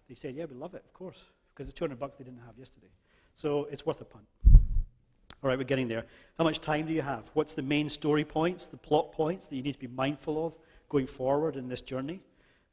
They said, yeah, we love it, of course, because it's $200 they didn't have yesterday. So it's worth a punt. All right, we're getting there. How much time do you have? What's the main story points, the plot points that you need to be mindful of going forward in this journey?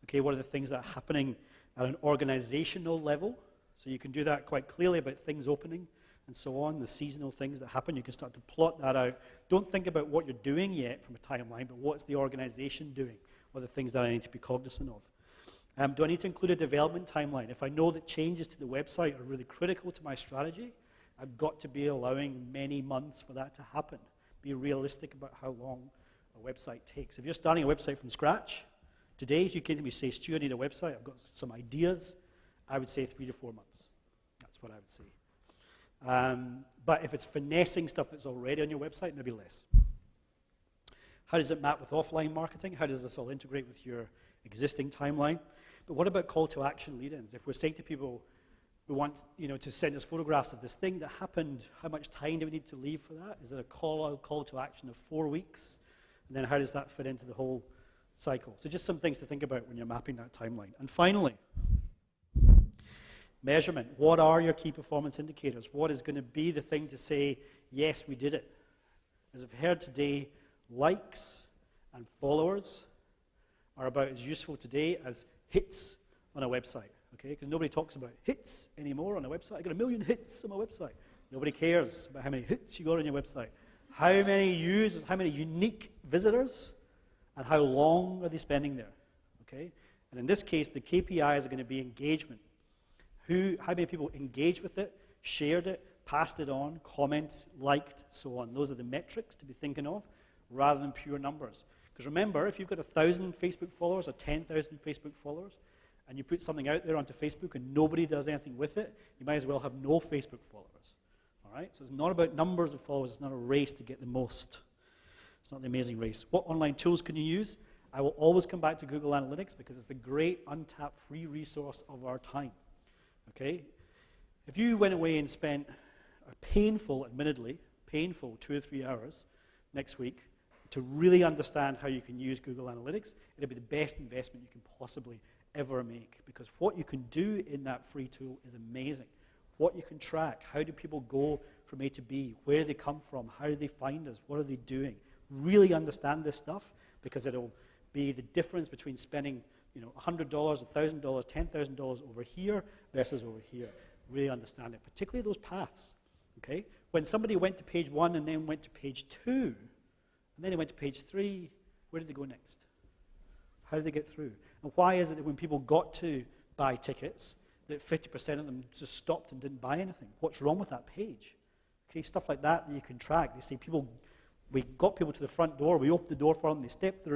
Okay, what are the things that are happening at an organizational level? So you can do that quite clearly about things opening and so on, the seasonal things that happen. You can start to plot that out. Don't think about what you're doing yet from a timeline, but what's the organization doing? What are the things that I need to be cognizant of? Do I need to include a development timeline? If I know that changes to the website are really critical to my strategy, I've got to be allowing many months for that to happen. Be realistic about how long a website takes. If you're starting a website from scratch, today, if you came to me and say, Stu, I need a website, I've got some ideas, I would say 3 to 4 months. That's what I would say. But if it's finessing stuff that's already on your website, maybe less. How does it map with offline marketing? How does this all integrate with your existing timeline? But what about call to action lead-ins? If we're saying to people, we want to send us photographs of this thing that happened, how much time do we need to leave for that? Is it a call to action of 4 weeks? And then how does that fit into the whole cycle? So just some things to think about when you're mapping that timeline. And finally, measurement. What are your key performance indicators? What is going to be the thing to say, yes, we did it? As I've heard today, likes and followers are about as useful today as hits on a website. Okay, because nobody talks about hits anymore on a website. I got 1 million hits on my website. Nobody cares about how many hits you got on your website. How many users, how many unique visitors, and how long are they spending there? Okay, and in this case, the KPIs are going to be engagement. How many people engaged with it, shared it, passed it on, commented, liked, so on. Those are the metrics to be thinking of, rather than pure numbers. Because remember, if you've got 1,000 Facebook followers or 10,000 Facebook followers, and you put something out there onto Facebook and nobody does anything with it, you might as well have no Facebook followers. All right? So it's not about numbers of followers. It's not a race to get the most. It's not the amazing race. What online tools can you use? I will always come back to Google Analytics because it's the great untapped free resource of our time. Okay? If you went away and spent a painful, admittedly, painful 2 or 3 hours next week to really understand how you can use Google Analytics, it'll be the best investment you can possibly ever make, because what you can do in that free tool is amazing. What you can track, how do people go from A to B, where do they come from, how do they find us, what are they doing? Really understand this stuff, because it'll be the difference between spending $100, $1,000, $10,000 over here versus over here. Really understand it, particularly those paths. Okay? When somebody went to page 1 and then went to page 2, and then they went to page 3, where did they go next? How did they get through? And why is it that when people got to buy tickets, that 50% of them just stopped and didn't buy anything? What's wrong with that page? Okay, stuff like that you can track. They say we got people to the front door, we opened the door for them, they stepped through.